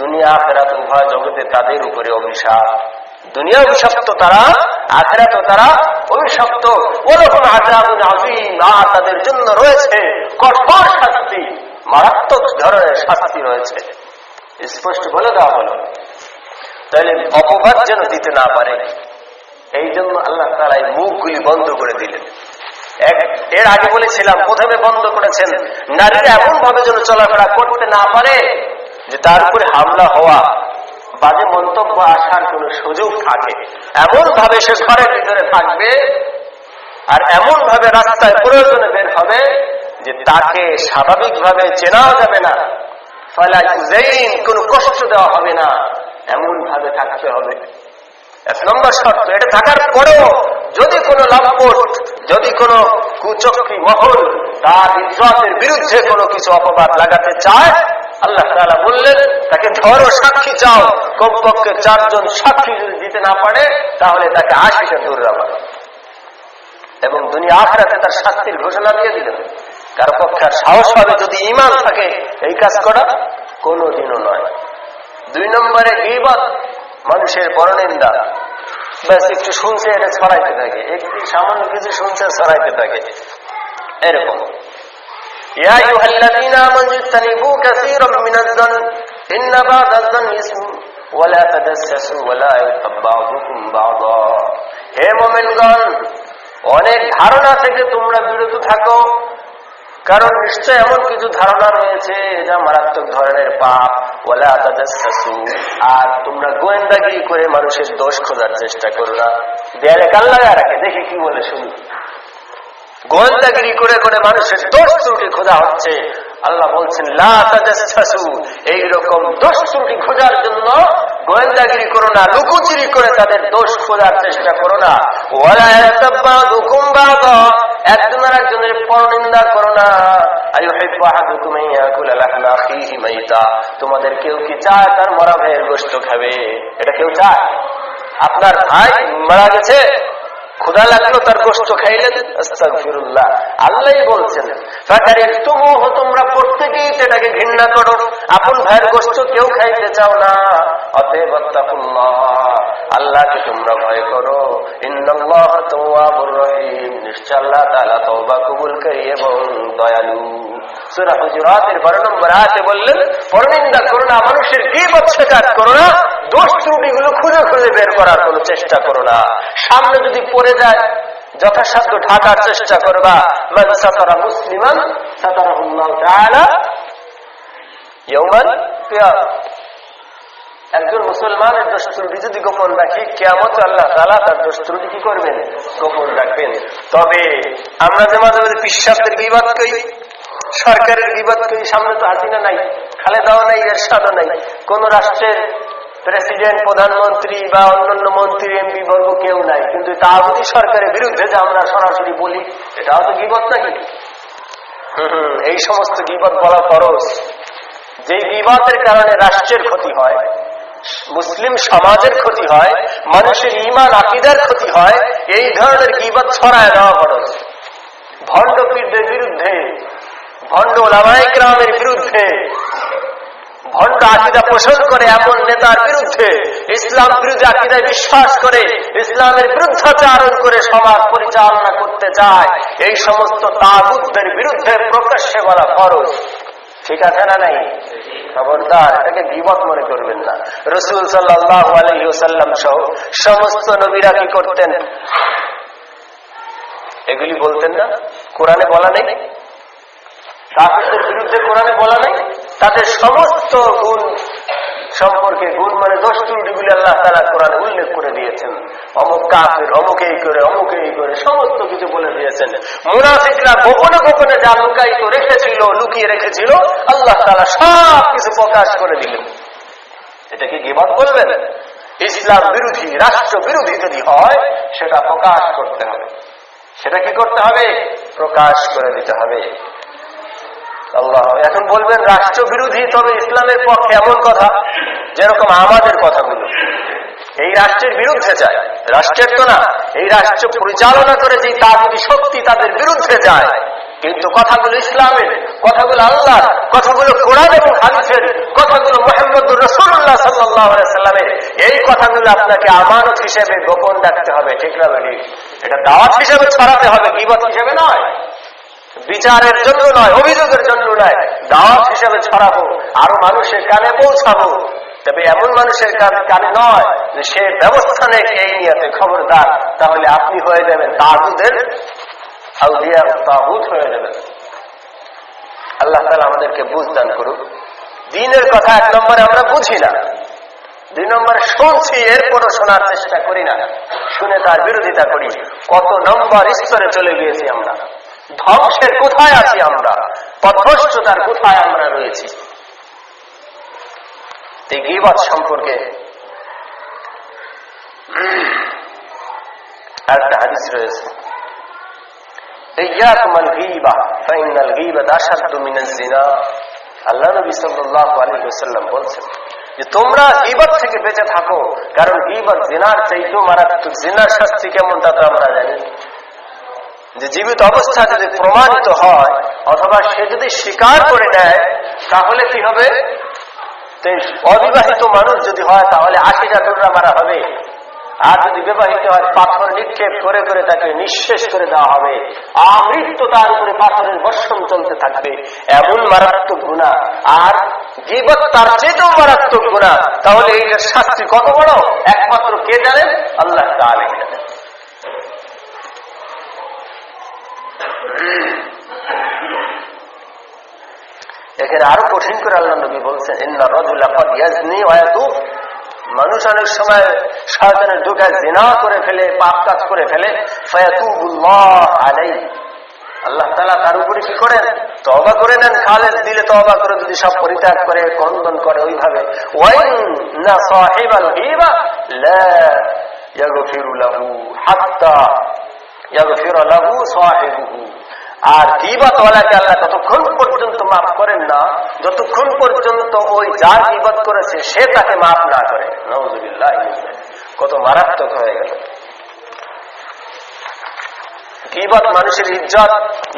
দুনিয়া আখিরাত উভয় জগতে তাদের উপরে অভিশাপ। দুনিয়া অভিশপ্ত তারা, আখিরাতেও তারা অভিশপ্ত। ওয়ালাহুম আযাবুন আযীম, আর তাদের জন্য রয়েছে কঠোর শাস্তি, মারাত্মক ধরনের শাস্তি রয়েছে। স্পষ্ট বলে দেওয়া হলো। তাহলে অপবাদ যেন দিতে না পারে এই জন্য আল্লাহ তাআলা এই মুখগুলি বন্ধ করে দিলেন। এর আগে বলেছিলাম, প্রথমে বন্ধ করেছেন নারীরা এমন ভাবে যেন চলাফেরা করতে না পারে যে তার উপরে হামলা হওয়া, বাজে মন্তব্য আসার কোন সুযোগ থাকে। এমন ভাবে সে ঘরের ভিতরে থাকবে আর এমন ভাবে রাস্তায় প্রয়োজনে বের হবে যে তাকে স্বাভাবিকভাবে চেনাও যাবে না, কোন কষ্ট দেওয়া হবে না, এমন ভাবে থাকতে হবে। 1 নম্বর শর্ত। এটা থাকার পরেও যদি কোনো লাভপট, যদি কোনো কুচক্রী মহল তার ইজ্জতের বিরুদ্ধে কোনো কিছু অপবাদ লাগাতে চায়, আল্লাহ তাআলা বললেন তাকে ধরো, সাক্ষী চাও, কমপক্ষে 4 জন সাক্ষী যদি দিতে না পারে তাহলে তাকে 80টা দৌড় মারো, এবং দুনিয়া আখিরাতে তার শাস্তির ঘোষণা দিয়ে দিলেন। কারো পক্ষে আর সাহস হবে যদি ঈমান থাকে এই কাজ করা? কোনোদিনও নয়। 2 নম্বরে গীবত, মানুষের পরনিন্দা। ব্যাস একটু শুনছে এটা ছড়াইতে থাকে, একটু সামান্য কিছু শুনছে ছড়াইতে থাকে, এরকম। ইয়া আইয়ুহাল্লাযীনা আমানু ইজতানিবু কাসীরাম মিনাজ-যন্ন ইন্না বা'দাজ-যন্নি ইসম ওয়া লা তাজাসসু ওয়া লা ইয়াগতাব বা'দুকুম বা'দা। হে মুমিনগণ, অনেক ধারণা থেকে তোমরা বিরত থাকো, কারণ নিশ্চয় এমন কিছু ধারণা রয়েছে যা মারাত্মক ধরনের পাপ। ওয়ালা তাজাসসু, আর তোমরা গোয়েন্দাগিরি করে মানুষের দোষ খোঁজার চেষ্টা করো না। দেয়ালে কান লাগায় রাখে, দেখি কি বলে শুনি। গোয়েন্দাগিরি করে করে মানুষের দোষ ত্রুটি খোঁজা হচ্ছে। আল্লাহ বলছেন লা তাজাসসু, এইরকম দোষ ত্রুটি খোঁজার জন্য গোয়েন্দাগিরি করো না, লুকোচুরি করে তাদের দোষ খোঁজার চেষ্টা করো না। ওয়ালা ইয়াগতাব বা'দুকুম বা'দা, একজন আর একজনের পরনিন্দা করো না। আইয়ুহিব্বু আহাদুকুম আন ইয়াকুলা লাহমা আখিহি মাইতা, তোমাদের কেউ কি চায় তার মরা ভাইয়ের গোশত খাবে? এটা কেউ চায়? আপনার ভাই মারা গেছে, ক্ষুধা লাগলো, তার গোশত খাইলেন? আস্তাগফিরুল্লাহ। আল্লাহই বলছেন ফাকারিহতুমুহু, তোমরা প্রত্যেকেই এটাকে ঘৃণা করো, আপন ভাইয়ের গোশত কেউ খাইতে চাও না। অতএব আত্তাকুল্লাহ, আল্লাহকে তোমরা ভয় করো। ইন্নাল্লাহা তাওয়াবুর রহিম, নিশ্চয় আল্লাহ তাআলা তওবা কবুলকারী এবং দয়ালু। সূরা হুজুরাতের 12 নম্বর আয়াতে বললেন পরনিন্দা করো না, মানুষের গীবত শেখার করো না, দোষ ত্রুটিগুলো খুঁজে খুঁজে বের করার কোনো চেষ্টা করো না। সামনে যদি পড়ে যায় যথাসাধ্য ঢাকার চেষ্টা করবা। মান সাতারা মুসলিমান সাতারাহুল্লাহু তাআলা ইয়াওমাল কিয়ামah, একজন মুসলমানের দোষ ত্রুটি যদি গোপন রাখি, কিয়ামতে আল্লাহ তাআলা তার দোষ ত্রুটি কি করবেন? গোপন রাখবেন। তবে আমরা যে মাঝে মাঝে পিশাবদের গীবত করি, সরকারের গীবত করি, সামনে তো হাসিনা নাই, খালেদাও নাই, এরশাদও নাই, কোন রাষ্ট্রের প্রেসিডেন্ট, প্রধানমন্ত্রী বা অন্যান্য মন্ত্রী, এমপি বর্গ কেউ নাই, কিন্তু তাগুতি সরকারের বিরুদ্ধে যে আমরা সরাসরি বলি, এটাও তো গীবত নাকি? এই সমস্ত গীবত বলা ফরজ। যে গীবতের কারণে রাষ্ট্রের ক্ষতি হয়, মুসলিম সমাজের ক্ষতি হয়, মানুষের ঈমান আকীদার ক্ষতি হয়, এই ধরনের গীবত ছড়ায় দেওয়া ফরজ। ভণ্ড পীরদের বিরুদ্ধে, ভণ্ড উলামায়ে কেরামের বিরুদ্ধে, ভণ্ড আকীদা পোষণ করে এমন নেতার বিরুদ্ধে, ইসলাম বিরোধী আকীদায় বিশ্বাস করে ইসলামের বিরুদ্ধাচারণ করে সমাজ পরিচালনা করতে চায়, এই সমস্ত তাগুতদের বিরুদ্ধে প্রকাশ্যে বলা ফরজ। ঠিক আছে না নাই? খবরদার, এটাকে গীবত মনে করবেন না। রাসূল সাল্লাল্লাহু আলাইহি ওয়াসাল্লাম সহ সমস্ত নবীরা কি করতেন? এগুলি বলতেন না? কোরআনে বলা নেই? কাফিরদের বিরুদ্ধে কোরআনে বলা নেই? তাদের সমস্ত গুণ সম্পর্কে গুণ মানে দোষ ত্রুটিগুলি আল্লাহ তাআলা কোরআনে উল্লেখ করে দিয়েছেন। অমুক কাফের, অমুকেই করে সমস্ত কিছু বলে দিয়েছেন। মুনাফিকরা গোপনে গোপনে যা লুকিয়ে রেখেছিল আল্লাহ তাআলা সব কিছু প্রকাশ করে দিলেন। এটা কি গীবত বলবেন? ইসলাম বিরোধী, রাষ্ট্র বিরোধী যদি হয় সেটা প্রকাশ করতে হবে। সেটা কি করতে হবে? প্রকাশ করে দিতে হবে। আল্লাহ এখন বলবেন রাষ্ট্র বিরোধী তবে ইসলামের পক্ষে, এমন কথা যেরকম আমাদের কথাগুলো এই রাষ্ট্রের বিরুদ্ধে যায়। রাষ্ট্রের তো না, এই রাষ্ট্র পরিচালনা করে যে তাগুতি শক্তি তাদের বিরুদ্ধে যায়, কিন্তু কথাগুলো ইসলামের, কথাগুলো আল্লাহর, কথাগুলো কোরআন এবং হাদিসের, কথাগুলো মুহাম্মদুর রাসূলুল্লাহ সাল্লাল্লাহু আলাইহি সাল্লামের। এই কথাগুলো আপনাকে আমানত হিসেবে গোপন রাখতে হবে, ঠিক না বেঠিক? এটা দাওয়াত হিসেবে ছড়াতে হবে, গীবত হিসেবে নয়, বিচারের জন্য নয়, অভিযোগের জন্য নয়, দাওয়াত হিসেবে ছড়াবো, আরো মানুষের কানে পৌঁছাবো। তবে এমন মানুষের কানে নয় যে সে ব্যবস্থা নেই এই নিয়তে, খবরদার, তাহলে আপনি হয়ে যাবেন তাগুতের আউলিয়া, তাগুত হয়ে যাবেন। আল্লাহ তাআলা আমাদেরকে বুঝদান করুক। দ্বীনের কথা এক নম্বরে আমরা বুঝি না, দুই নম্বরে শুনছি, এরপরও শোনার চেষ্টা করি না, শুনে তার বিরোধিতা করি। কত নম্বর স্তরে চলে গিয়েছি আমরা, ধ্বংসের কোথায় আছি আমরা, পথভ্রষ্টতার কোথায় আমরা রয়েছি। এই গীবত সম্পর্কে একটা হাদিস রয়েছে, ইয়াকুমুল গীবা ফাইনাল গীবাত আশাদ্দু মিনাজ জিনা। আল্লাহ নবী সাল্লাল্লাহু আলাইহি ওয়াসাল্লাম বলেছেন যে তোমরা গীবত থেকে বেঁচে থাকো, কারণ গীবত জিনার চাইতেও মারাত্মক। জিনার শাস্তি কেমন তা তো আমরা জানি, যে জীবিত অবস্থা যদি প্রমাণিত হয় অথবা সে যদি স্বীকার করে নেয় তাহলে কি হবে? অবিবাহিত মানুষ যদি হয় তাহলে 80টা টুকরা মারা হবে, আর যদি বিবাহিত হয় পাথর নিক্ষেপ করে করে তাকে নিঃশেষ করে দেওয়া হবে, আমৃত্যু তার উপরে পাথরের বর্ষণ চলতে থাকবে। এমন মারাত্মক গুনাহ, আর গীবত তার চেয়েও মারাত্মক গুনাহ। তাহলে এইটার শাস্তি কত বড় একমাত্র কে জানেন? আল্লাহ তাআলা জানেন। এখানে আরো কঠিন করে আল্লাহ নবী বলছেন, ইন্না রাজুলা ক্বাদ ইয়াজনি ওয়া ইয়াতুব। মানুষ অনেক সময় শয়তানের ধোঁকায় জিনা করে ফেলে, পাপ কাজ করে ফেলে, ফায়াতুবুল্লাহ আলাইহি। আল্লাহ তাআলা তার উপরে কি করেন? তওবা করে নেন, খালেস দিলে তওবা করে যদি সব পরিত্যাগ করে, খণ্ডন করে ওইভাবে। ওয়া ইন্না সাহিবাল গীবা লা ইয়াগফিরু লাহু হাত্তা ইয়াগফিরা লাহু সাহিবুহু। আর গীবত ওয়ালাকে আল্লাহ ততক্ষণ পর্যন্ত মাফ করেন না যতক্ষণ পর্যন্ত ওই যার গীবত করেছে সে তাকে মাফ না করে। নাউযুবিল্লাহ। কত মারাত্মক হয়ে গেল! গীবত মানুষের ইজ্জত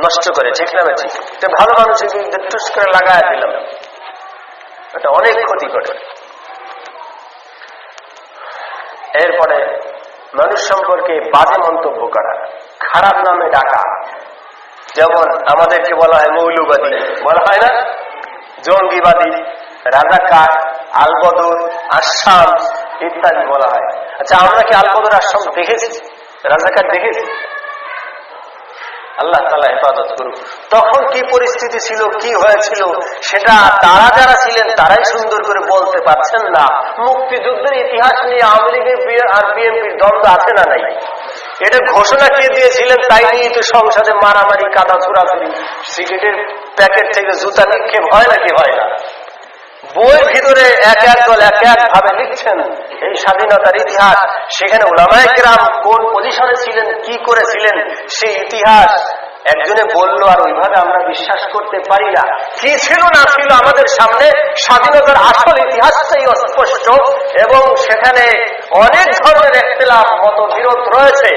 নষ্ট করে, ঠিক না বেঠিক? ভালো মানুষের বিরুদ্ধে টুস করে লাগায় দিলাম, এটা অনেক ক্ষতি করে। এরপরে মানুষ সম্পর্কে বাজে মন্তব্য করা, খারাপ নামে ডাকা, যেমন আমাদেরকে বলা হয় মৌলবাদী, বলা হয় না, জঙ্গিবাদী, রাজাকার, আলবদর, আসাম ইত্যাদি বলা হয়। আচ্ছা, আমরা কি আলবদর, আসাম দেখেছি? রাজাকার দেখেছি? আল্লাহ তাআলা হেফাজত করুক। তখন কি পরিস্থিতি ছিল, কি হয়েছিল, সেটা তারা যারা ছিলেন তারাই সুন্দর করে বলতে পারছেন না। মুক্তিযুদ্ধের ইতিহাস নিয়ে আওয়ামী লীগের আর বিএনপির দ্বন্দ্ব আছে না নাই? এটা ঘোষণা কে দিয়েছিলেন তাই নিয়ে তো সংসদে মারামারি, কাদা ছোড়াছুড়ি, সিগারেটের প্যাকেট থেকে জুতা নিক্ষেপ হয় নাকি হয় না? বইয়ের ভিতরে এক এক দল এক এক ভাবে লিখছেন এই স্বাধীনতার ইতিহাস। সেখানে উলামায়ে কেরাম কোন পজিশনে ছিলেন, কি করেছিলেন, সেই ইতিহাস একজনে বলল, আর ওইভাবে আমরা বিশ্বাস করতে পারি না। কি ছিল না ছিল আমাদের সামনে স্বাধীনতার আসল ইতিহাসটাই অস্পষ্ট, এবং সেখানে অনেক ধরনের ইখতিলাফ, মতবিরোধ রয়েছে।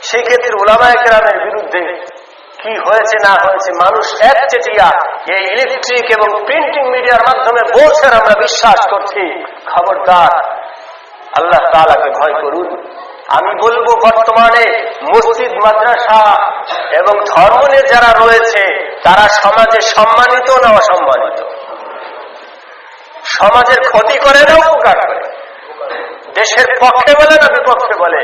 সেক্ষেত্রে উলামায়ে কেরামের বিরুদ্ধে কি হয়েছে না হয়েছে মানুষ একচেটিয়া এই ইলেকট্রিক এবং প্রিন্টিং মিডিয়ার মাধ্যমে বলছেন, আমরা বিশ্বাস করছি। খবরদার, আল্লাহ তাআলাকে ভয় করুন। আমি বলবো, বর্তমানে মসজিদ, মাদ্রাসা এবং ধর্মে যারা রয়েছে তারা সমাজে সম্মানিত না অসম্মানিত? সমাজের ক্ষতি করে না উপকার করে? দেশের পক্ষে বলে না বিপক্ষে বলে?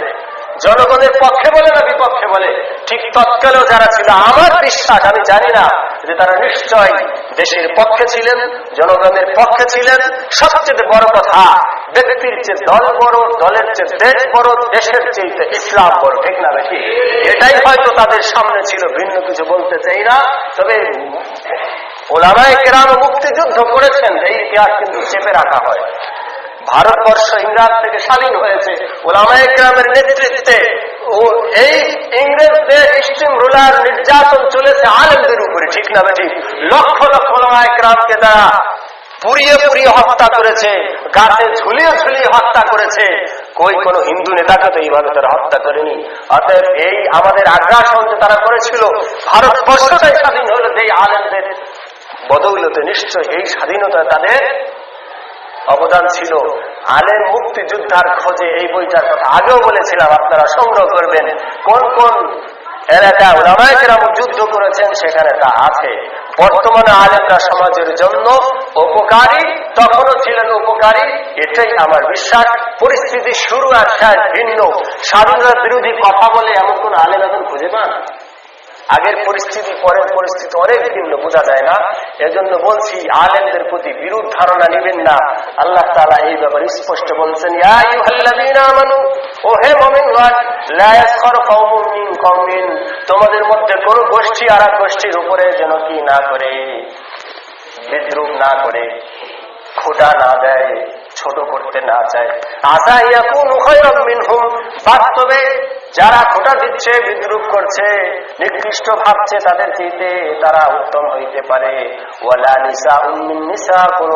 জনগণের পক্ষে বলে না বিপক্ষে বলে? ঠিক তৎকালেও যারা ছিল, আমার বিশ্বাস, আমি জানি না, যে তারা নিশ্চয় দেশের পক্ষে ছিলেন, জনগণের পক্ষে ছিলেন। সবচেয়ে বড় কথা, ব্যক্তির চেয়ে দল বড়, দলের চেয়ে দেশ বড়, দেশের চেয়ে ইসলাম বড়, ঠিক না বেশি? এটাই হয়তো তাদের সামনে ছিল, ভিন্ন কিছু বলতে চাই না। তবে ওলামায়ে কেরাম মুক্তিযুদ্ধ করেছেন, এই ইতিহাস কিন্তু চেপে রাখা হয়। ভারতবর্ষ ইংরেজ থেকে স্বাধীন হয়েছে ওলামায়ে কেরামের নেতৃত্বে। এই ইংরেজদের স্টিম রুলার নির্যাতন চলেছে আলেমদের উপরে, ঠিক না বেঠিক? লক্ষ লক্ষ ওলামায়ে কেরামকে তারা পুড়িয়ে পুড়িয়ে হত্যা করেছে, গাছে ঝুলিয়ে ঝুলিয়ে হত্যা করেছে। কোন হিন্দু নেতাকে তো এইভাবে তারা হত্যা করেনি। অতএব এই আমাদের আগ্রাসন যে তারা করেছিল, ভারতবর্ষটাই স্বাধীন হলো যে আলেমদের বদৌলতে, নিশ্চয় এই স্বাধীনতা তাদের অবদান ছিল। আলেম মুক্তিযোদ্ধার খোঁজে, এই বইটার কথা আগেও বলেছিলাম, আপনারা সংগ্রহ করবেন। কোন কোন এলাকায় ওলামায়ে কেরাম যুদ্ধ করেছেন সেখানে তা আছে। বর্তমানে আলেমরা সমাজের জন্য উপকারী, তখনও ছিলেন উপকারী, এটাই আমার বিশ্বাস। পরিস্থিতি শুরু আর শেষ ভিন্ন। স্বাধীনতার বিরোধী কথা বলে এমন কোন আলেম এখন খুঁজে পান? আগের পরিস্থিতি পরের পরিস্থিতি অনেক ভিন্ন, বোঝা যায় না। এজন্য বলছি, আলেমদের প্রতি বিরূপ ধারণা নেবেন না। আল্লাহ তাআলা এই ব্যাপারে স্পষ্ট বলছেন, ইয়া আইয়ুহাল্লাযীনা আমানু, ও হে মুমিনগণ, লা ইয়াসখার কওমুম মিন কওমিন, তোমাদের মধ্যে কোন গোষ্ঠী আর এক গোষ্ঠীর উপরে যেন কি না করে, বিদ্রুপ না করে, খোঁটা না দেয়, ছোট করতে না চায়। আসা ইয়াকুনু খায়রাম মিনহুম, বাস্তবে যারা খোঁটা দিচ্ছে, বিদ্রুপ করছে, নিকৃষ্ট ভাবছে, তাদের চাইতে তারা উত্তম হইতে পারে। ওয়ালা নিসাউম মিন নিসা, কোন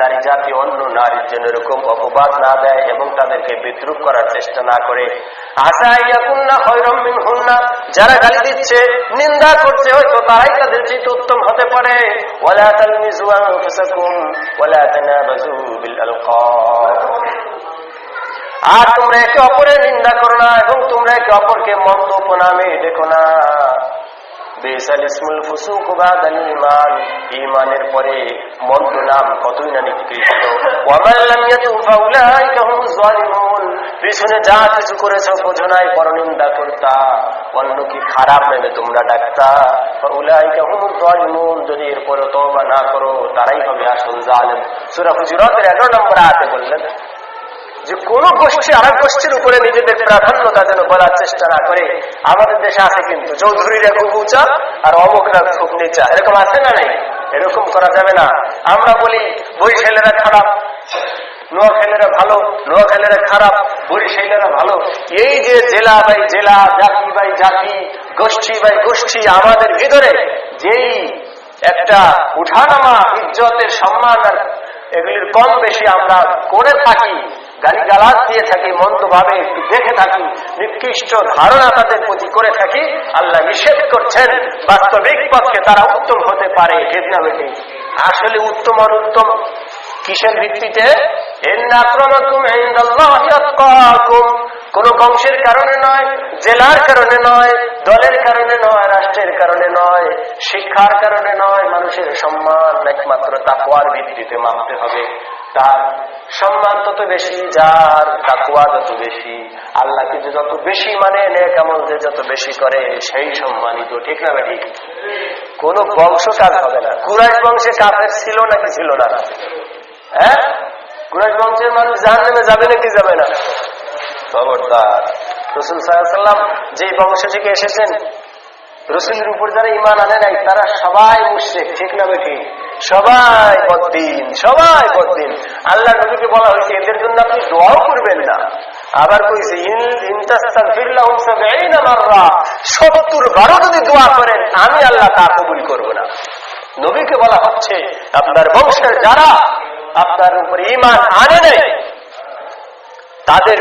নারী জাতি অন্য নারীর জন্য এরকম অপবাদ না দেয় এবং তাদেরকে বিদ্রুপ করার চেষ্টা না করে। আসা ইয়াকুননা খায়রাম মিনহুন্না, যারা গালি দিচ্ছে, নিন্দা করছে, হয়তো তারাই তাদের চাইতে উত্তম হতে পারে। ওয়ালা তালমিজু আনফুসাকুম ওয়ালা তানাবাজু বিল আলকাব, আর তোমরা একে অপরের নিন্দা করো না এবং তোমরা একে অপরকে মন্দ উপনামে দেখো না। বিসাল ইসমুল ফুসুক বাদাল ঈমান, ঈমানের পরে মন্দ নাম কতই না নিকৃষ্ট। ওয়া মান লাম ইয়াতুব ফাউলাইকা হুমুজ জালিমুন, পিছনে যা কিছু করেছো বোঝো নাই, পরনিন্দা করতা, অন্যকে খারাপ ভেবে তোমরা ডাকতা, ফাউলাইকা হুমুজ জালিমুন, যদি এরপরে তওবা না করো তারাই হবে আসল জালেম। সূরা হুজুরাতের 11 নম্বর আয়াতে বললেন যে কোন গোষ্ঠী আর এক গোষ্ঠীর উপরে নিজেদের প্রাধান্যতা যেন বলার চেষ্টা না করে। আমাদের দেশে আছে কিন্তু, চৌধুরীরা খুব উঁচা আর অমুকরা খুব নিচা, এরকম আছে না? নাই, এরকম করা যাবে না। আমরা বলি বরিশালেরা খারাপ, নোয়াখালীরা ভালো, নোয়াখালীরা খারাপ, বরিশালেরা ভালো। এই যে জেলা বাই জেলা, জাতি বাই জাতি, গোষ্ঠী বাই গোষ্ঠী, আমাদের ভিতরে যেই একটা উঠানামা, ইজ্জতের সম্মান আর এগুলির কম বেশি আমরা করে থাকি, গালিগালাজ দিয়ে থাকি, মন্দভাবে একটু দেখে থাকি, নিকৃষ্ট ধারণা তাদের প্রতি করে থাকি, আল্লাহ নিষেধ করছেন বাস্তবিক পক্ষে তারা উত্তম হতে পারে, ঠিক না বেঠিক? আসলে উত্তম অনুত্তম কিসের ভিত্তিতে? ইন্না আক্রামাকুম ইনদাল্লাহি আতকাকুম, কোন বংশের কারণে নয়, জেলার কারণে নয়, দলের কারণে নয়, রাষ্ট্রের কারণে নয়, শিক্ষার কারণে নয়, মানুষের সম্মান একমাত্র তাকওয়ার ভিত্তিতে মাপতে হবে। তার সম্মান তত বেশি যার তাকওয়া যত বেশি, আল্লাহকে যে যত বেশি মানে, নেক আমল যে যত বেশি করে সেই সম্মানিত, ঠিক না বেঠিক? কোন বংশ কাজ হবে না। কুরাইশ বংশে কাফের ছিল নাকি ছিল না? হ্যাঁ, কুরাইশ বংশের মানুষ জাহান্নামে যাবে নাকি যাবে না? খবরদার। রাসূল সাল্লাল্লাহু আলাইহি ওয়াসাল্লাম যে বংশ থেকে এসেছেন, রাসূলের উপর যারা ঈমান আনে নাই তারা সবাই মুশরিক, ঠিক না বেঠিক? সবাই বদ্দিন, সবাই বদ্দিন। আল্লাহ নবীকে বলা হয়েছে এদের জন্য আপনি দোয়াও করবেন না। আবার কইছে ইন তাস্তাগফির লাহুম ৭০ মাররা, ৭০ বারও যদি দোয়া করেন আমি আল্লাহ তা কবুল করব না। নবীকে বলা হচ্ছে আপনার বংশের যারা আপনার উপর ঈমান আনে নাই তাদের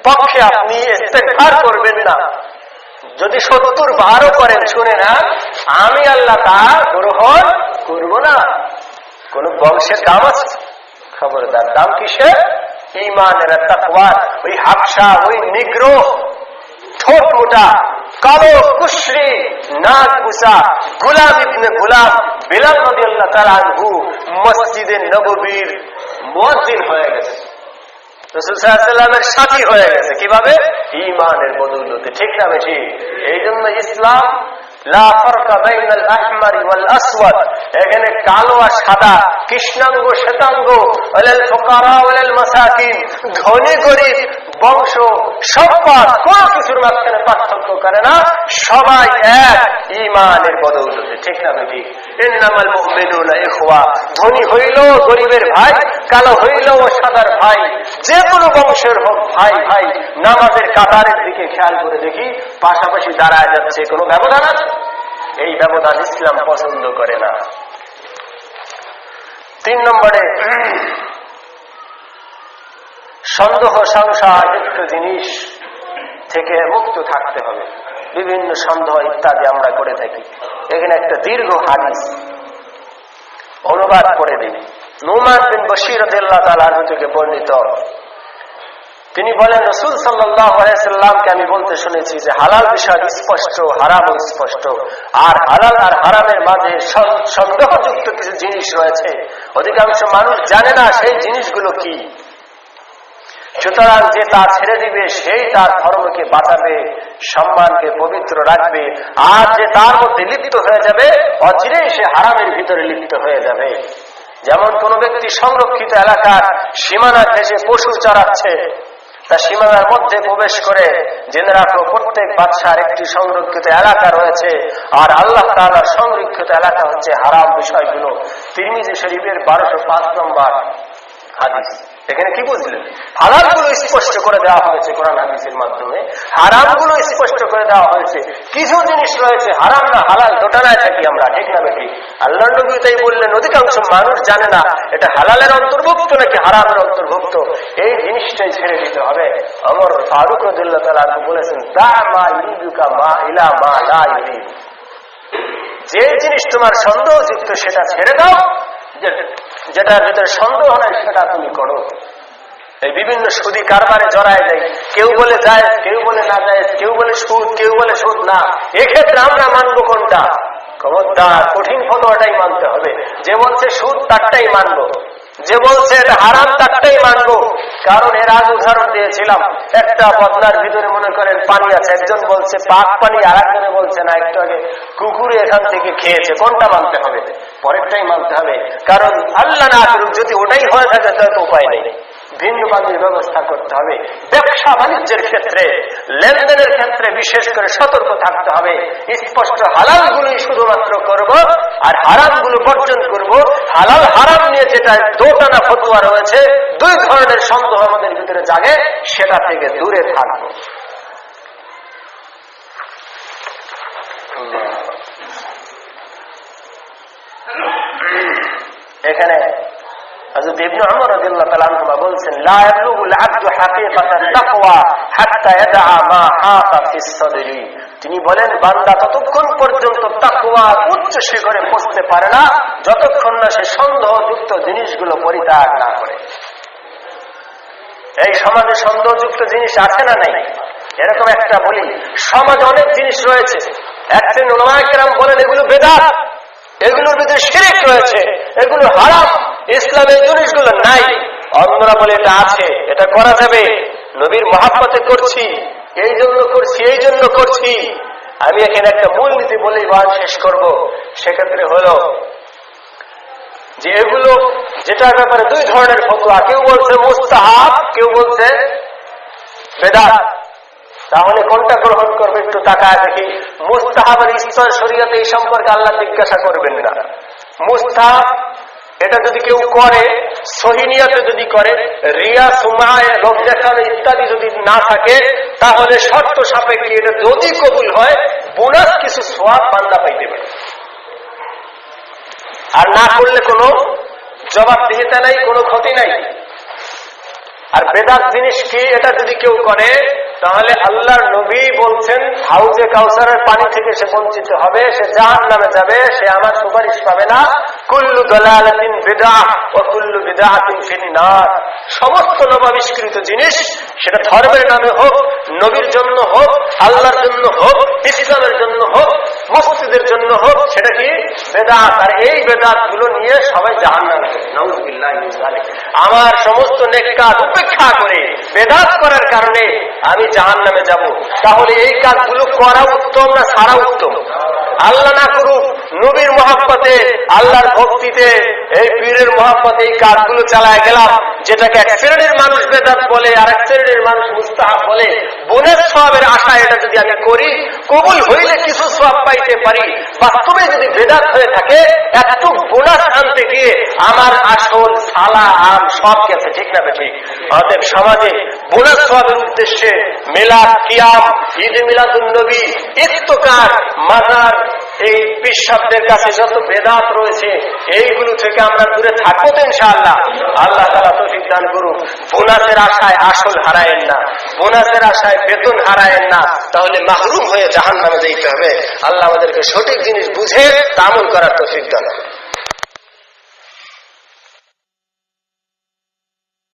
পক্ষে আপনি ইস্তেগফার করবেন না। যদি ৭০ বারও করেন, শুনে না, আমি আল্লাহ তা গ্রহণ করব না। কোন বংশের দাম আছে? খবরদার। দাম কিসের? ঈমানের, তাকওয়ার। ওই হাবশা, ওই নিগ্রো, ঠোঁট মোটা, কালো কুশরি, নাক বুসা গোলাম ইবনে গোলাম বিলাল রাদিয়াল্লাহু তাআলা আনহু মসজিদে নববীর মুয়াজ্জিন হয়ে গেছে। রাসূল সাল্লাল্লাহু আলাইহি ওয়াসাল্লামের সাথী হয়ে গেছে। কিভাবে? ঈমানের বদৌলতে। ঠিক না বেশি? এই জন্য ইসলাম লা ফারকা বাইনাল আহমারি ওয়াল আসওয়াদ, এখানে কালো আর সাদা, কৃষ্ণাঙ্গ শ্বেতাঙ্গ, ওয়ালাল ফুকারা ওয়ালাল মাসাকিন, ধনী গরিব, বংশ, সম্পদ, কোন কিছুর মাঝখানে পার্থক্য করে না, সবাই এক ঈমানের বদৌলতে। ঠিক না বেশি? ইন্নামাল মুমিনুনা ইখওয়া, ধনী হইল গরিবের ভাই, কালো হইল সাদার ভাই, যে কোনো বংশের হোক ভাই ভাই। নামাজের কাতারের দিকে খেয়াল করে দেখি, পাশাপাশি দাঁড়ায় যাচ্ছে, কোনো ব্যবধান আছে? এই ব্যবধান ইসলাম পছন্দ করে না। 3 নম্বরে, সন্দেহ সংশয়যুক্ত জিনিস থেকে মুক্ত থাকতে হবে। বিভিন্ন সন্দেহ ইত্যাদি আমরা করে থাকি। এখানে একটা দীর্ঘ হাদিস অনুবাদ করে দিই। নুমান বিন বশীর রাদিয়াল্লাহু তাআলা আনহু থেকে বর্ণিত, তিনি বলেন, রাসূল সাল্লাল্লাহু আলাইহি সাল্লামকে আমি বলতে শুনেছি যে হালাল বিষয় স্পষ্ট, হারাম স্পষ্ট, আর হালাল আর হারামের মাঝে সন্দেহযুক্ত কিছু জিনিস রয়েছে, অধিকাংশ মানুষ জানে না সেই জিনিসগুলো কি। সুতরাং যে তা ছেড়ে দিবে সেই তার ধর্মকে বাঁচাবে, সম্মানকে পবিত্র রাখবে, আর যে তার মধ্যে লিপ্ত হয়ে যাবে অচিরেই সে হারামের ভিতরে লিপ্ত হয়ে যাবে। যেমন কোন ব্যক্তি সংরক্ষিত এলাকার সীমানা ঘেঁষে পশু চড়াচ্ছে, তা সীমানার মধ্যে প্রবেশ করে জেনে রাখো প্রত্যেক বাদশার একটি সংরক্ষিত এলাকা রয়েছে, আর আল্লাহ তাআলার সংরক্ষিত এলাকা হচ্ছে হারাম বিষয়গুলো। তিরমিজি শরীফের 1205 নম্বর হাদিস। এখানে কি বুঝলেন? হালালগুলো স্পষ্ট করে দেওয়া হয়েছে কোরআন হাদিসের মাধ্যমে, হারামগুলো স্পষ্ট করে দেওয়া হয়েছে। কিছু জিনিস রয়েছে হারাম না হালাল দোটানায় থাকি আমরা। ঠিক না বেশি? আল্লাহর নবী তাই বললেন, অধিকাংশ মানুষ জানে না এটা হালালের অন্তর্ভুক্ত নাকি হারামের অন্তর্ভুক্ত। এই জিনিসটাই ছেড়ে দিতে হবে। ওমর ফারুক রাদিয়াল্লাহু তাআলা বলেছেন, দা মা ইউরিকা মা ইলা মা লা ইউরিক, যে জিনিস তোমার সন্দেহযুক্ত সেটা ছেড়ে দাও, যেটার ভিতরে সন্দেহ নাই সেটা তুমি করো। এই বিভিন্ন সুদী কারবারে জড়ায় দেয়, কেউ বলে যায়, কেউ বলে না যায়, কেউ বলে সুদ, কেউ বলে সুদ না। এক্ষেত্রে আমরা মানবো কোনটা? খবরদার, কঠিন ফতোয়াটাই মানতে হবে। যে বলছে সুদ তারটাই মানবো, যে বলছে এটা হারাম তারটাই মানবো। কারণ এর আগে উদাহরণ দিয়েছিলাম, একটা বদলার ভিতরে মনে করেন পানি আছে, একজন বলছে পাক পানি, আর একজনে বলছে না, একটু আগে কুকুরে এখান থেকে খেয়েছে। কোনটা মানতে হবে? পরেরটাই মানতে হবে। কারণ আল্লাহ না করুক যদি ওটাই হয়ে থাকে তাহলে তো উপায় নেই, ভিন্ন বাণীর ব্যবস্থা করতে হবে। ব্যবসা বাণিজ্যের ক্ষেত্রে, লেনদেনের ক্ষেত্রে বিশেষ করে সতর্ক থাকতে হবে। স্পষ্ট হালালগুলোই শুধুমাত্র করব, আর হারামগুলো বর্জন করব। হালাল হারাম নিয়ে যেটা দোটানা ফতোয়া রয়েছে, 2 ধরনের সন্দেহ আমাদের ভিতরে জাগে, সেটা থেকে দূরে থাকব। এখানে হযরত ইবনে উমর রাদিয়াল্লাহু তাআলা আনহু বলেন, লা ইয়াবলুগুল আবদু হাকীকাতাত তাকওয়া হাত্তা ইয়াদা মা হাকা ফিস সাদরি। তিনি বলেন, বান্দা ততক্ষণ পর্যন্ত তাকওয়া উচ্চ শিখরে পৌঁছতে পারে না যতক্ষণ না সে সন্দেহযুক্ত জিনিসগুলো পরিত্যাগ না করে। এই সমাজে সন্দেহযুক্ত জিনিস আছে না নাই? এরকম একটা বলি, সমাজে অনেক জিনিস রয়েছে, একজন উলামায়ে কেরাম বলেন এগুলো বেদাত, এগুলোর ভিতরে শিরক রয়েছে, এগুলো হারাম, ইসলামে এই জিনিসগুলো নাই। অন্যরা বলে এটা আছে, এটা করা যাবে, নবীর মহাব্বতে করছি, এই জন্য করছি, এই জন্য করছি। আমি এখানে একটা মূলনীতি বলেই বয়ান শেষ করব। সেক্ষেত্রে হলো যে এগুলো, যেটার ব্যাপারে 2 ধরনের ফতোয়া, কেউ বলছে মুস্তাহাব, কেউ বলছে বেদাত। তাহলে কোনটা গ্রহণ করবে একটু তাকায় দেখি। মুস্তাহাবের স্তর শরীয়তে এই সম্পর্কে আল্লাহ জিজ্ঞাসা করবেন না। মুস্তাহাব এটা যদি কেউ করে, সহি নিয়তে যদি করে, রিয়া সুমায় লোক দেখানো ইত্যাদি যদি না থাকে, তাহলে শর্ত সাপেক্ষে এটা যদি কবুল হয়, বোনাস কিছু সওয়াব বান্দা পাইতে পারে। আর না করলে কোনো জবাবদিহিতা নাই, কোনো ক্ষতি নাই। আর বেদাত জিনিস কি? এটা যদি কেউ করে তাহলে আল্লাহর নবী বলছেন হাউজে কাউসারের পানি থেকে সে বঞ্চিত হবে, সে জাহান্নামে যাবে, সে আমার সুপারিশ পাবে না। কুল্লু দালালাতিন বিদআহ ওয়া কুল্লু বিদআতিন ফিন্নার। সমস্ত নবাবিষ্কৃত জিনিস, সেটা ধর্মের নামে হোক, নবীর জন্য হোক, আল্লাহর জন্য হোক, ইসলামের জন্য হোক, মসজিদের জন্য হোক, সেটা কি বেদাত। আর এই বেদাত গুলো নিয়ে সবাই জাহান্নামে। নাউযুবিল্লাহি মিন যালিক। আমার সমস্ত নেক কাজ উপেক্ষা করে বেদাত করার কারণে আমি জাহান্নামে যাব। তাহলে এই কাজগুলো করা উত্তম না ছাড়া উত্তম? আল্লাহ না করুক নবীর মহব্বতে, আল্লাহর ভক্তিতে, এই পীরের মহব্বতে এই কাজগুলো চালায় গেলাম, যেটাকে এক শ্রেণীর মানুষ বেদাত বলে আর এক শ্রেণীর মানুষ মুস্তাহাব বলে। বোনের সওয়াবের আশায় এটা যদি আমি করি, কবুল হইলে কিছু সওয়াব পাইতে পারি। বাস্তবে যদি বেদাত হয়ে থাকে, একটু বোনাস আনতে গিয়ে আমার আসল সালা আম সব গেছে, ঠিক না ঠিক? অতএব সমাজে বোনাস সওয়াবের উদ্দেশ্যে মিলাদ, কিয়াম, ঈদ মিলাদুন নবী, ইফতিকার, মাজার, এই পিশাবদের কাছে যত বেদাত রয়েছে এইগুলো থেকে আমরা দূরে থাকবো তো ইনশাআল্লাহ। আল্লাহ তাআলা তৌফিক দান করুন। বোনাসের আশায় আসল হারায়েন না, বোনাসের আশায় বেতন হারায়েন না, তাহলে মাহরুম হয়ে জাহান্নামে যেতে হবে। আল্লাহ আমাদেরকে সঠিক জিনিস বুঝে আমল করার তৌফিক দান করুন।